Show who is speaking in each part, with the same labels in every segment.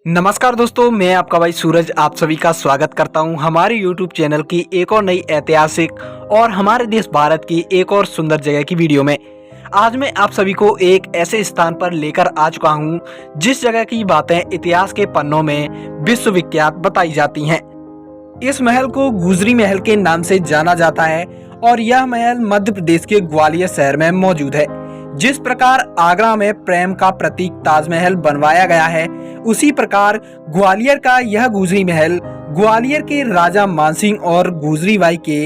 Speaker 1: नमस्कार दोस्तों, मैं आपका भाई सूरज आप सभी का स्वागत करता हूं हमारे YouTube चैनल की एक और नई ऐतिहासिक और हमारे देश भारत की एक और सुंदर जगह की वीडियो में। आज मैं आप सभी को एक ऐसे स्थान पर लेकर आ चुका हूं जिस जगह की बातें इतिहास के पन्नों में विश्वविख्यात बताई जाती हैं। इस महल को गुजरी महल के नाम से जाना जाता है और यह महल मध्य प्रदेश के ग्वालियर शहर में मौजूद है। जिस प्रकार आगरा में प्रेम का प्रतीक ताजमहल बनवाया गया है, उसी प्रकार ग्वालियर का यह गुजरी महल ग्वालियर के राजा मानसिंह और गुजरी बाई के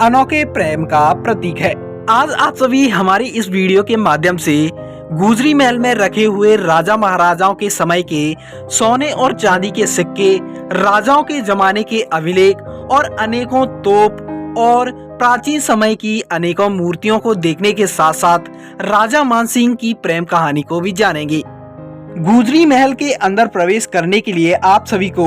Speaker 1: अनोखे प्रेम का प्रतीक है। आज आप सभी हमारी इस वीडियो के माध्यम से गुजरी महल में रखे हुए राजा महाराजाओं के समय के सोने और चांदी के सिक्के, राजाओं के जमाने के अभिलेख और अनेकों तोप और प्राचीन समय की अनेकों मूर्तियों को देखने के साथ साथ राजा मानसिंह की प्रेम कहानी को भी जानेंगे। गुजरी महल के अंदर प्रवेश करने के लिए आप सभी को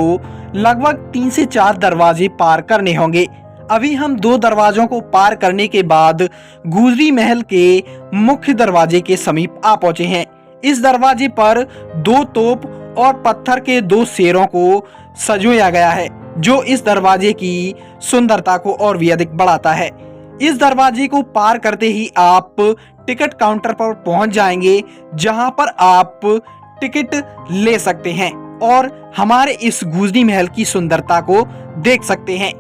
Speaker 1: लगभग 3 से 4 दरवाजे पार करने होंगे। अभी हम 2 दरवाजों को पार करने के बाद गुजरी महल के मुख्य दरवाजे के समीप आ पहुंचे हैं। इस दरवाजे पर 2 तोप और पत्थर के 2 शेरों को सजोया गया है, जो इस दरवाजे की सुंदरता को और भी अधिक बढ़ाता है। इस दरवाजे को पार करते ही आप टिकट काउंटर पर पहुंच जाएंगे, जहां पर आप टिकट ले सकते हैं और हमारे इस गुजरी महल की सुंदरता को देख सकते हैं।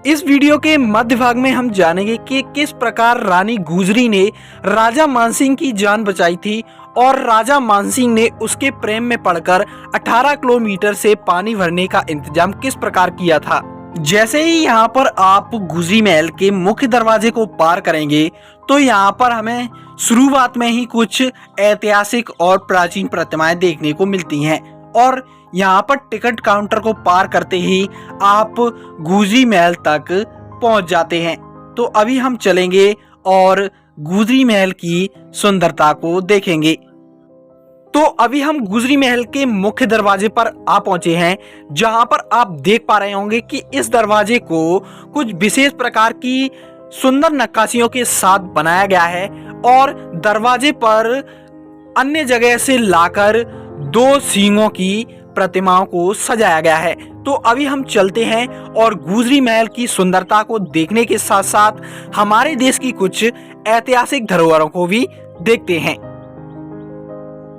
Speaker 1: इस वीडियो के मध्य भाग में हम जानेंगे कि किस प्रकार रानी गुजरी ने राजा मानसिंह की जान बचाई थी और राजा मानसिंह ने उसके प्रेम में पड़कर 18 किलोमीटर से पानी भरने का इंतजाम किस प्रकार किया था। जैसे ही यहाँ पर आप गुजरी महल के मुख्य दरवाजे को पार करेंगे तो यहाँ पर हमें शुरुआत में ही कुछ ऐतिहासिक और प्राचीन प्रतिमाएं देखने को मिलती हैं और यहाँ पर टिकट काउंटर को पार करते ही आप गुजरी महल तक पहुँच जाते हैं। तो अभी हम चलेंगे और गुजरी महल की सुंदरता को देखेंगे। तो अभी हम गुजरी महल के मुख्य दरवाजे पर आ पहुंचे हैं, जहां पर आप देख पा रहे होंगे कि इस दरवाजे को कुछ विशेष प्रकार की सुंदर नक्काशियों के साथ बनाया गया है और दरवाजे पर अन्य जगह से लाकर 2 सींगों की प्रतिमाओं को सजाया गया है। तो अभी हम चलते हैं और गुजरी महल की सुंदरता को देखने के साथ साथ हमारे देश की कुछ ऐतिहासिक धरोहरों को भी देखते हैं।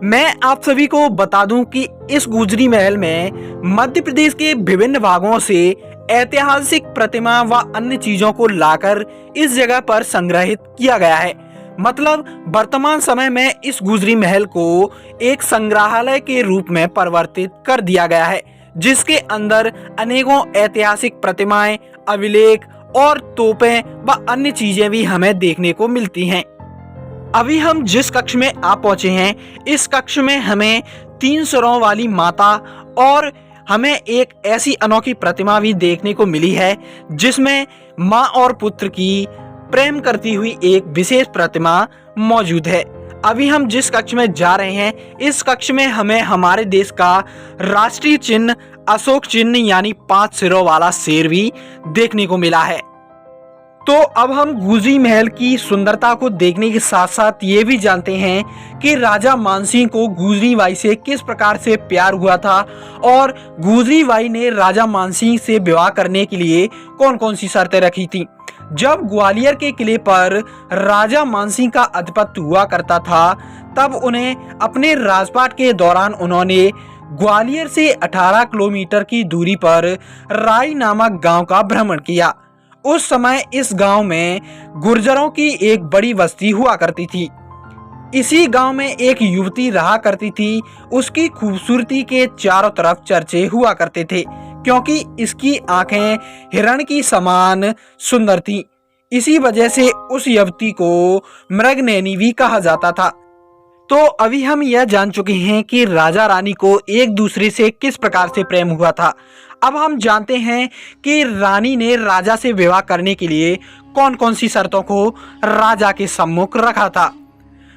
Speaker 1: मैं आप सभी को बता दूं कि इस गुजरी महल में मध्य प्रदेश के विभिन्न भागों से ऐतिहासिक प्रतिमा व अन्य चीजों को लाकर इस जगह पर संग्रहित किया गया है। मतलब वर्तमान समय में इस गुजरी महल को एक संग्रहालय के रूप में परिवर्तित कर दिया गया है, जिसके अंदर अनेकों ऐतिहासिक प्रतिमाएं, अभिलेख और तोपें व अन्य चीजें भी हमें देखने को मिलती हैं। अभी हम जिस कक्ष में आ पहुंचे हैं, इस कक्ष में हमें 3 सिरों वाली माता और हमें एक ऐसी अनोखी प्रतिमा भी देखने को मिली है, जिसमें माँ और पुत्र की प्रेम करती हुई एक विशेष प्रतिमा मौजूद है। अभी हम जिस कक्ष में जा रहे हैं, इस कक्ष में हमें हमारे देश का राष्ट्रीय चिन्ह अशोक चिन्ह यानी 5 सिरों वाला शेर भी देखने को मिला है। तो अब हम गुजरी महल की सुंदरता को देखने के साथ साथ ये भी जानते हैं कि राजा मानसिंह को गुजरी बाई से किस प्रकार से प्यार हुआ था और गुजरी बाई ने राजा मानसिंह से विवाह करने के लिए कौन कौन सी शर्तें रखी थी। जब ग्वालियर के किले पर राजा मानसिंह का आधिपत्य हुआ करता था, तब उन्हें अपने राजपाट के दौरान उन्होंने ग्वालियर से 18 किलोमीटर की दूरी पर राई नामक गांव का भ्रमण किया। उस समय इस गांव में गुर्जरों की एक बड़ी बस्ती हुआ करती थी। इसी गांव में एक युवती रहा करती थी। उसकी खूबसूरती के चारों तरफ चर्चे हुआ करते थे, क्योंकि इसकी आंखें हिरण की समान सुंदर थीं। इसी वजह से उस युवती को मृगनयनी भी कहा जाता था। तो अभी हम यह जान चुके हैं कि राजा रानी को एक दूसरे से किस प्रकार से प्रेम हुआ था। अब हम जानते हैं कि रानी ने राजा से विवाह करने के लिए कौन कौन सी शर्तों को राजा के सम्मुख रखा था।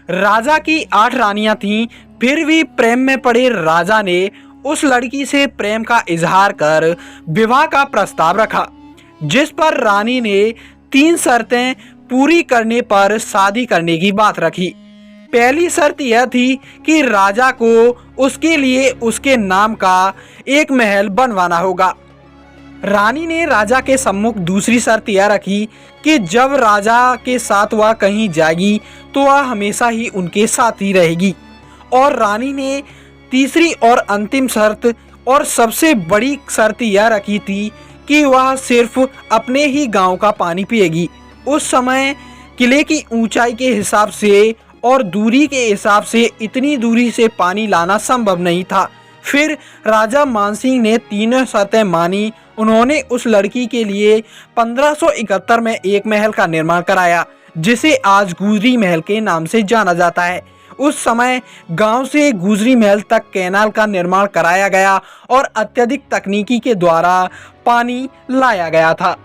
Speaker 1: राजा की 8 रानियां थीं, फिर भी प्रेम में पड़े राजा ने उस लड़की से प्रेम का इजहार कर विवाह का प्रस्ताव रखा, जिस पर रानी ने 3 शर्तें पूरी करने पर शादी करने की बात रखी। पहली शर्त यह थी कि राजा को उसके लिए उसके नाम का एक महल बनवाना होगा। रानी ने राजा के सम्मुख दूसरी शर्त यह रखी कि जब राजा के साथ वह कहीं जाएगी तो वह हमेशा ही उनके साथ ही रहेगी। और रानी ने तीसरी और अंतिम शर्त और सबसे बड़ी शर्त यह रखी थी कि वह सिर्फ अपने ही गांव का पानी पिएगी। उस समय किले की ऊंचाई के हिसाब से और दूरी के हिसाब से इतनी दूरी से पानी लाना संभव नहीं था। फिर राजा मानसिंह ने तीनों शर्तें मानी। उन्होंने उस लड़की के लिए 1571 में एक महल का निर्माण कराया, जिसे आज गुजरी महल के नाम से जाना जाता है। उस समय गांव से गुजरी महल तक कैनाल का निर्माण कराया गया और अत्यधिक तकनीकी के द्वारा पानी लाया गया था।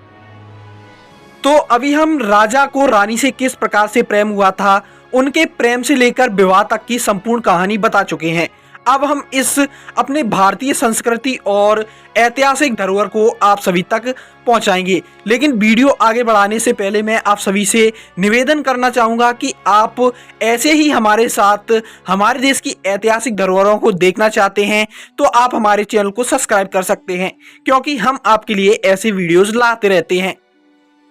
Speaker 1: तो अभी हम राजा को रानी से किस प्रकार से प्रेम हुआ था, उनके प्रेम से लेकर विवाह तक की संपूर्ण कहानी बता चुके हैं। अब हम इस अपने भारतीय संस्कृति और ऐतिहासिक धरोहर को आप सभी तक पहुंचाएंगे। लेकिन वीडियो आगे बढ़ाने से पहले मैं आप सभी से निवेदन करना चाहूँगा कि आप ऐसे ही हमारे साथ हमारे देश की ऐतिहासिक धरोहरों को देखना चाहते हैं तो आप हमारे चैनल को सब्सक्राइब कर सकते हैं, क्योंकि हम आपके लिए ऐसे वीडियोज़ लाते रहते हैं।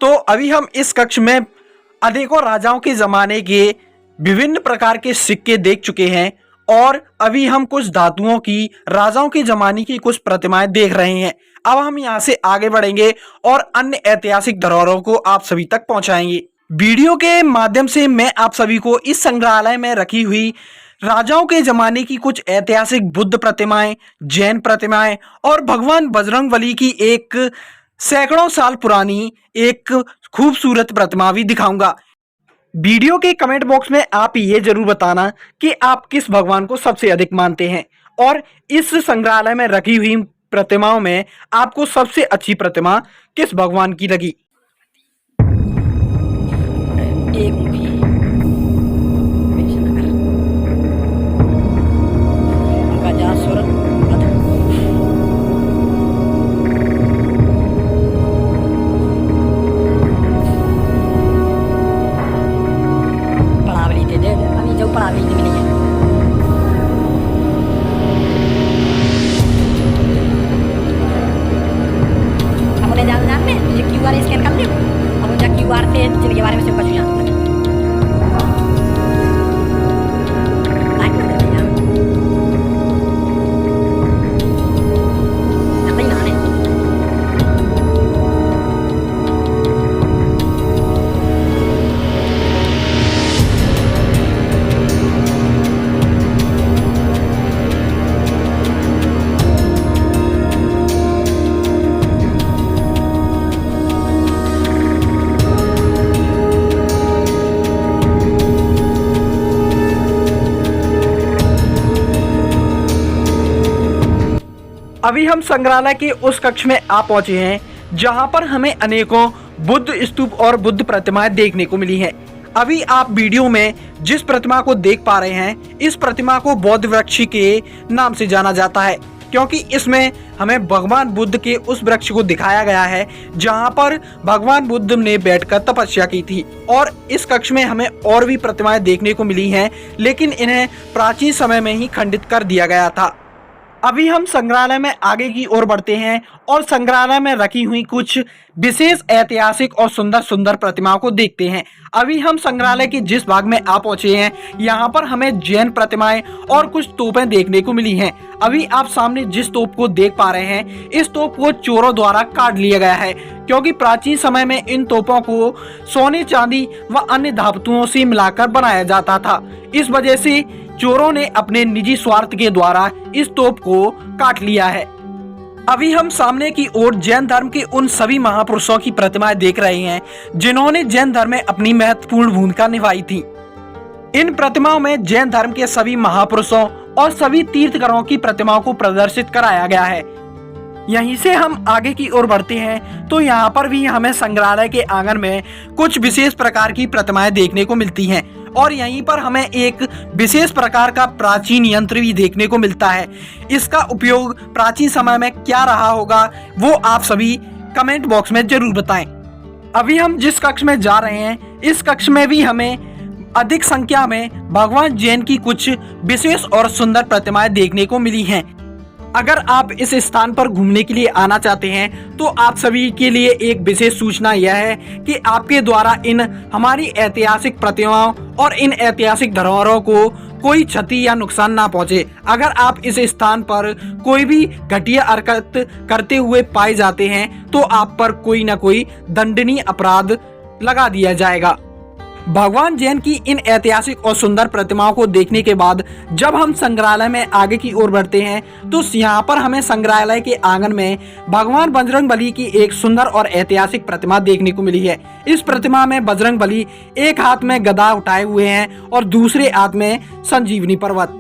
Speaker 1: तो अभी हम इस कक्ष में अनेकों राजाओं के ज़माने के विभिन्न प्रकार के सिक्के देख चुके हैं और अभी हम कुछ धातुओं की राजाओं के जमाने की कुछ प्रतिमाएं देख रहे हैं। अब हम यहां से आगे बढ़ेंगे और अन्य ऐतिहासिक धरोहरों को आप सभी तक पहुंचाएंगे। वीडियो के माध्यम से मैं आप सभी को इस संग्रहालय में रखी हुई राजाओं के जमाने की कुछ ऐतिहासिक बुद्ध प्रतिमाएं, जैन प्रतिमाएं और भगवान बजरंगबली की एक सैकड़ों साल पुरानी एक खूबसूरत प्रतिमा भी दिखाऊंगा। वीडियो के कमेंट बॉक्स में आप ये जरूर बताना कि आप किस भगवान को सबसे अधिक मानते हैं और इस संग्रहालय में रखी हुई प्रतिमाओं में आपको सबसे अच्छी प्रतिमा किस भगवान की लगी।
Speaker 2: स्कैन कर लियो अब उनका क्यूआर से जिनके बारे में सब कुछ जानते हैं।
Speaker 1: अभी हम संग्रहालय के उस कक्ष में आ पहुंचे हैं जहां पर हमें अनेकों बुद्ध स्तूप और बुद्ध प्रतिमाएं देखने को मिली हैं। अभी आप वीडियो में जिस प्रतिमा को देख पा रहे हैं, इस प्रतिमा को बौद्ध वृक्ष के नाम से जाना जाता है, क्योंकि इसमें हमें भगवान बुद्ध के उस वृक्ष को दिखाया गया है जहां पर भगवान बुद्ध ने बैठकर तपस्या की थी। और इस कक्ष में हमें और भी प्रतिमाएं देखने को मिली हैं, लेकिन इन्हें प्राचीन समय में ही खंडित कर दिया गया था। अभी हम संग्रहालय में आगे की ओर बढ़ते हैं और संग्रहालय में रखी हुई कुछ विशेष ऐतिहासिक और सुंदर सुंदर प्रतिमाओं को देखते हैं। अभी हम संग्रहालय के जिस भाग में आ पहुंचे हैं, यहाँ पर हमें जैन प्रतिमाएं और कुछ तोपें देखने को मिली हैं। अभी आप सामने जिस तोप को देख पा रहे हैं, इस तोप को चोरों द्वारा काट लिया गया है, क्योंकि प्राचीन समय में इन तोपों को सोने, चांदी व अन्य धातुओं से मिलाकर बनाया जाता था। इस वजह से चोरों ने अपने निजी स्वार्थ के द्वारा इस तोप को काट लिया है। अभी हम सामने की ओर जैन धर्म के उन सभी महापुरुषों की प्रतिमाएं देख रहे हैं जिन्होंने जैन धर्म में अपनी महत्वपूर्ण भूमिका निभाई थी। इन प्रतिमाओं में जैन धर्म के सभी महापुरुषों और सभी तीर्थंकरों की प्रतिमाओं को प्रदर्शित कराया गया है। यहीं से हम आगे की ओर बढ़ते हैं तो यहाँ पर भी हमें संग्रहालय के आंगन में कुछ विशेष प्रकार की प्रतिमाएं देखने को मिलती हैं और यहीं पर हमें एक विशेष प्रकार का प्राचीन यंत्र भी देखने को मिलता है। इसका उपयोग प्राचीन समय में क्या रहा होगा वो आप सभी कमेंट बॉक्स में जरूर बताएं। अभी हम जिस कक्ष में जा रहे हैं, इस कक्ष में भी हमें अधिक संख्या में भगवान जैन की कुछ विशेष और सुंदर प्रतिमाएं देखने को मिली हैं। अगर आप इस स्थान पर घूमने के लिए आना चाहते हैं तो आप सभी के लिए एक विशेष सूचना यह है कि आपके द्वारा इन हमारी ऐतिहासिक प्रतिमाओं और इन ऐतिहासिक धरोहरों को कोई क्षति या नुकसान ना पहुंचे। अगर आप इस स्थान पर कोई भी घटिया हरकत करते हुए पाए जाते हैं तो आप पर कोई ना कोई दंडनीय अपराध लगा दिया जाएगा। भगवान जैन की इन ऐतिहासिक और सुंदर प्रतिमाओं को देखने के बाद जब हम संग्रहालय में आगे की ओर बढ़ते हैं तो यहाँ पर हमें संग्रहालय के आंगन में भगवान बजरंगबली की एक सुंदर और ऐतिहासिक प्रतिमा देखने को मिली है। इस प्रतिमा में बजरंगबली एक हाथ में गदा उठाए हुए हैं और दूसरे हाथ में संजीवनी पर्वत।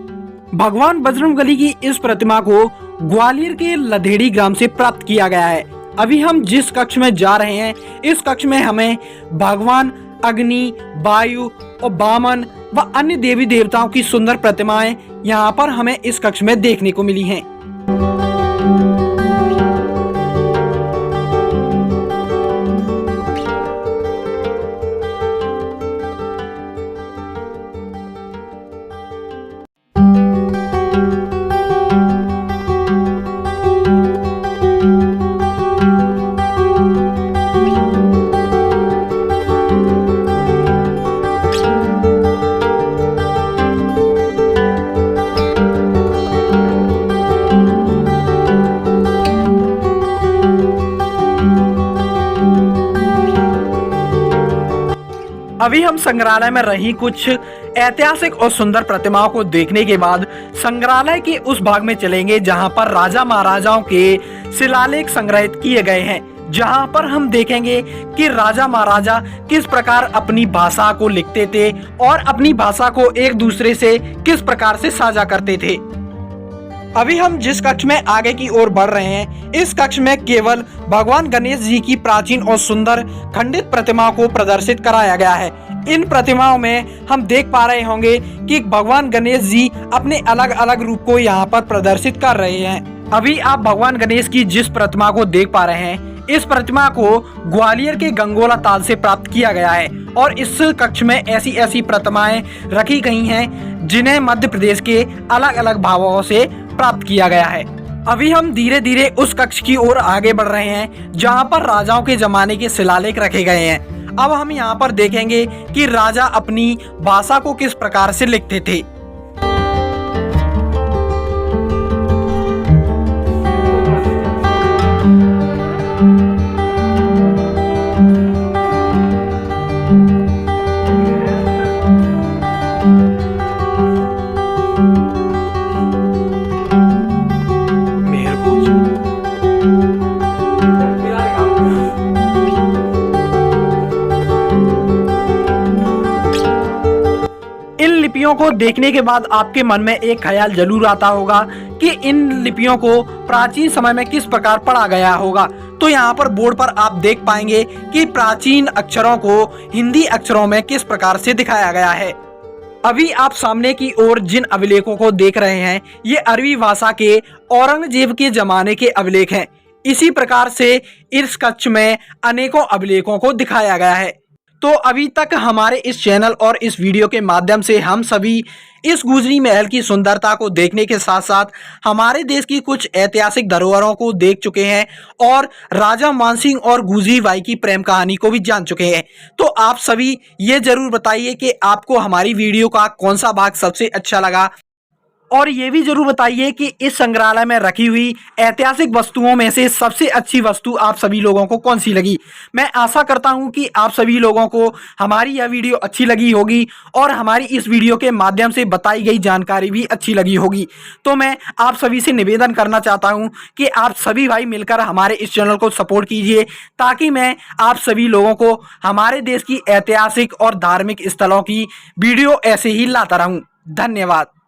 Speaker 1: भगवान बजरंगबली की इस प्रतिमा को ग्वालियर के लधेड़ी ग्राम से प्राप्त किया गया है। अभी हम जिस कक्ष में जा रहे हैं इस कक्ष में हमें भगवान अग्नि, वायु और वामन व अन्य देवी देवताओं की सुंदर प्रतिमाएं यहाँ पर हमें इस कक्ष में देखने को मिली हैं। अभी हम संग्रहालय में रही कुछ ऐतिहासिक और सुंदर प्रतिमाओं को देखने के बाद संग्रहालय के उस भाग में चलेंगे जहां पर राजा महाराजाओं के शिलालेख संग्रहित किए गए हैं, जहां पर हम देखेंगे कि राजा महाराजा किस प्रकार अपनी भाषा को लिखते थे और अपनी भाषा को एक दूसरे से किस प्रकार से साझा करते थे। अभी हम जिस कक्ष में आगे की ओर बढ़ रहे हैं इस कक्ष में केवल भगवान गणेश जी की प्राचीन और सुंदर खंडित प्रतिमाओं को प्रदर्शित कराया गया है। इन प्रतिमाओं में हम देख पा रहे होंगे कि भगवान गणेश जी अपने अलग अलग रूप को यहाँ पर प्रदर्शित कर रहे हैं। अभी आप भगवान गणेश की जिस प्रतिमा को देख पा रहे हैं इस प्रतिमा को ग्वालियर के गंगोला ताल से प्राप्त किया गया है और इस कक्ष में ऐसी ऐसी प्रतिमाएं रखी गई हैं जिन्हें मध्य प्रदेश के अलग अलग भागों से प्राप्त किया गया है। अभी हम धीरे धीरे उस कक्ष की ओर आगे बढ़ रहे हैं जहां पर राजाओं के जमाने के शिलालेख रखे गए हैं। अब हम यहां पर देखेंगे कि राजा अपनी भाषा को किस प्रकार से लिखते थे। लिपियों को देखने के बाद आपके मन में एक ख्याल जरूर आता होगा कि इन लिपियों को प्राचीन समय में किस प्रकार पढ़ा गया होगा। तो यहाँ पर बोर्ड पर आप देख पाएंगे कि प्राचीन अक्षरों को हिंदी अक्षरों में किस प्रकार से दिखाया गया है। अभी आप सामने की ओर जिन अभिलेखों को देख रहे हैं ये अरबी भाषा के औरंगजेब के जमाने के अभिलेख हैं। इसी प्रकार से इस कक्ष में अनेकों अभिलेखों को दिखाया गया है। तो अभी तक हमारे इस चैनल और इस वीडियो के माध्यम से हम सभी इस गुजरी महल की सुंदरता को देखने के साथ साथ हमारे देश की कुछ ऐतिहासिक धरोहरों को देख चुके हैं और राजा मानसिंह और गुजरी बाई की प्रेम कहानी को भी जान चुके हैं। तो आप सभी ये जरूर बताइए कि आपको हमारी वीडियो का कौन सा भाग सबसे अच्छा लगा और ये भी जरूर बताइए कि इस संग्रहालय में रखी हुई ऐतिहासिक वस्तुओं में से सबसे अच्छी वस्तु आप सभी लोगों को कौन सी लगी। मैं आशा करता हूं कि आप सभी लोगों को हमारी यह वीडियो अच्छी लगी होगी और हमारी इस वीडियो के माध्यम से बताई गई जानकारी भी अच्छी लगी होगी। तो मैं आप सभी से निवेदन करना चाहता हूं कि आप सभी भाई मिलकर हमारे इस चैनल को सपोर्ट कीजिए ताकि मैं आप सभी लोगों को हमारे देश की ऐतिहासिक और धार्मिक स्थलों की वीडियो ऐसे ही लाता रहूं। धन्यवाद।